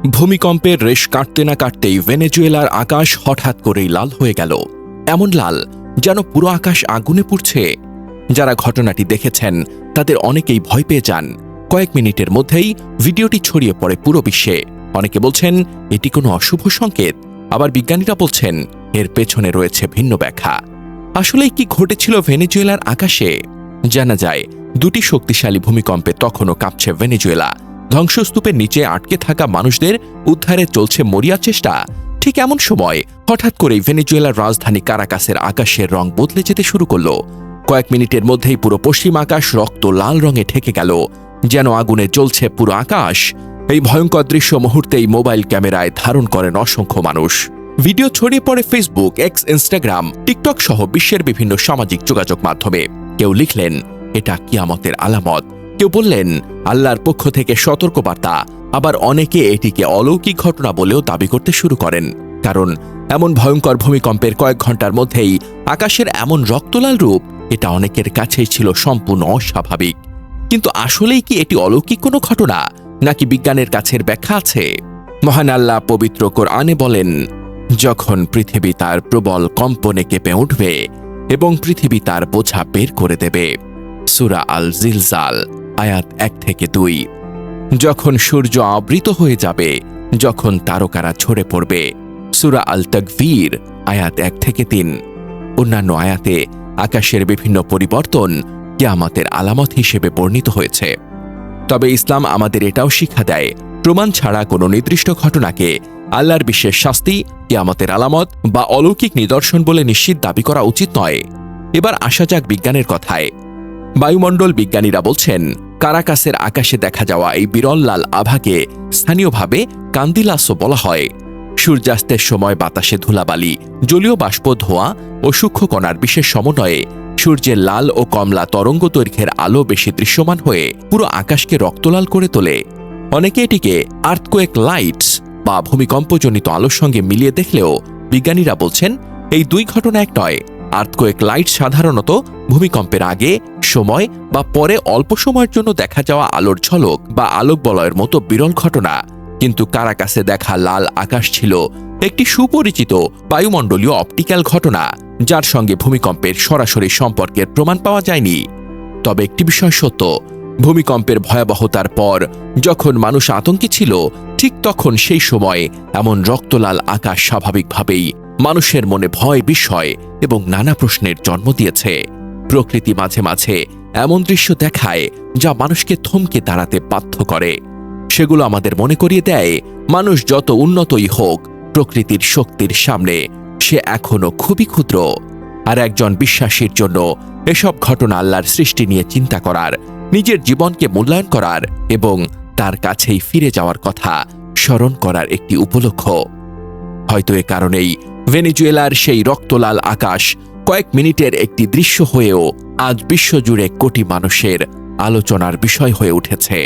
ভূমিকম্পের রেশ কাটতে না কাটতেই ভেনেজুয়েলার আকাশ হঠাৎ করেই লাল হয়ে গেল। এমন লাল যেন পুরো আকাশ আগুনে পুড়ছে। যারা ঘটনাটি দেখেছেন তাদের অনেকেই ভয় পেয়ে যান। কয়েক মিনিটের মধ্যেই ভিডিওটি ছড়িয়ে পড়ে পুরো বিশ্বে। অনেকে বলছেন এটি কোনো অশুভ সংকেত, আবার বিজ্ঞানীরা বলছেন এর পেছনে রয়েছে ভিন্ন ব্যাখ্যা। আসলেই কি ঘটেছিল ভেনেজুয়েলার আকাশে? জানা যায়, দুটি শক্তিশালী ভূমিকম্পে তখনও কাঁপছে ভেনেজুয়েলা। ধ্বংসস্তূপের নিচে আটকে থাকা মানুষদের উদ্ধারে চলছে মরিয়া চেষ্টা। ঠিক এমন সময় হঠাৎ করেই ভেনেজুয়েলার রাজধানী কারাকাসের আকাশের রং বদলে যেতে শুরু করল। কয়েক মিনিটের মধ্যেই পুরো পশ্চিম আকাশ রক্ত লাল রঙে ঠেকে গেল, যেন আগুনে জ্বলছে পুরো আকাশ। এই ভয়ঙ্কর দৃশ্য মুহূর্তেই মোবাইল ক্যামেরায় ধারণ করেন অসংখ্য মানুষ। ভিডিও ছড়িয়ে পড়ে ফেসবুক, এক্স, ইনস্টাগ্রাম, টিকটক সহ বিশ্বের বিভিন্ন সামাজিক যোগাযোগ মাধ্যমে। কেউ লিখলেন এটা কিয়ামতের আলামত, কেউ বললেন আল্লাহর পক্ষ থেকে সতর্কবার্তা, আবার অনেকে এটিকে অলৌকিক ঘটনা বলেও দাবি করতে শুরু করেন। কারণ এমন ভয়ঙ্কর ভূমিকম্পের কয়েক ঘন্টার মধ্যেই আকাশের এমন রক্তলাল রূপ, এটা অনেকের কাছেই ছিল সম্পূর্ণ অস্বাভাবিক। কিন্তু আসলেই কি এটি অলৌকিক কোনো ঘটনা, নাকি বিজ্ঞানের কাছের ব্যাখ্যা আছে? মহান আল্লাহ পবিত্র কোরআনে বলেন, যখন পৃথিবী তার প্রবল কম্পনে কেঁপে উঠবে এবং পৃথিবী তার বোঝা বের করে দেবে। সূরা আল জিলজাল, আয়াত 1 থেকে 2। যখন সূর্য আবৃত হয়ে যাবে, যখন তারকারা ঝরে পড়বে। সূরা আল তাকবীর, আয়াত 1 থেকে 3। অন্যান্য আয়াতে আকাশের বিভিন্ন পরিবর্তন কিয়ামতের আলামত হিসেবে বর্ণিত হয়েছে। তবে ইসলাম আমাদের এটাও শিক্ষা দেয়, প্রমাণ ছাড়া কোনো নির্দিষ্ট ঘটনাকে আল্লাহর বিশেষ শাস্তি, কিয়ামতের আলামত বা অলৌকিক নিদর্শন বলে নিশ্চিত দাবি করা উচিত নয়। এবার আসা যাক বিজ্ঞানের কথায়। বায়ুমণ্ডল বিজ্ঞানীরা বলছেন, কারাকাসের আকাশে দেখা যাওয়া এই বিরল লাল আভাকে স্থানীয়ভাবে কান্দিলাসও বলা হয়। সূর্যাস্তের সময় বাতাসে ধুলাবালি, জলীয় বাষ্প, ধোঁয়া ও সূক্ষ্ম কণার বিশেষ সমন্বয়ে সূর্যের লাল ও কমলা তরঙ্গ দৈর্ঘ্যের আলো বেশি দৃশ্যমান হয়ে পুরো আকাশকে রক্তলাল করে তোলে। অনেকে এটিকে আর্থকোয়েক লাইটস বা ভূমিকম্পজনিত আলোর সঙ্গে মিলিয়ে দেখলেও বিজ্ঞানীরা বলছেন এই দুই ঘটনা এক নয়। আর্থকোয়েক লাইট সাধারণত ভূমিকম্পের আগে, সময় বা পরে অল্প সময়ের জন্য দেখা যাওয়া আলোর ঝলক বা আলোক বলয়ের মতো বিরল ঘটনা। কিন্তু কারাকাসে দেখা লাল আকাশ ছিল একটি সুপরিচিত বায়ুমণ্ডলীয় অপটিক্যাল ঘটনা, যার সঙ্গে ভূমিকম্পের সরাসরি সম্পর্কের প্রমাণ পাওয়া যায়নি। তবে একটি বিষয় সত্য, ভূমিকম্পের ভয়াবহতার পর যখন মানুষ আতঙ্কে ছিল, ঠিক তখন সেই সময় এমন রক্তলাল আকাশ স্বাভাবিকভাবেই মানুষের মনে ভয়, বিস্ময় এবং নানা প্রশ্নের জন্ম দিয়েছে। প্রকৃতি মাঝে মাঝে এমন দৃশ্য দেখায় যা মানুষকে থমকে দাঁড়াতে বাধ্য করে। সেগুলো আমাদের মনে করিয়ে দেয়, মানুষ যত উন্নতই হোক, প্রকৃতির শক্তির সামনে সে এখনো খুবই ক্ষুদ্র। আর একজন বিশ্বাসীর জন্য এসব ঘটনা আল্লাহর সৃষ্টি নিয়ে চিন্তা করার, নিজের জীবনকে মূল্যায়ন করার এবং তার কাছেই ফিরে যাওয়ার কথা স্মরণ করার একটি উপলক্ষ। হয়তো এ কারণেই ভেনেজুয়েলার সেই রক্তলাল আকাশ কয়েক মিনিটের একটি দৃশ্য হয়েও আজ বিশ্বজুড়ে কোটি মানুষের আলোচনার বিষয় হয়ে উঠেছে।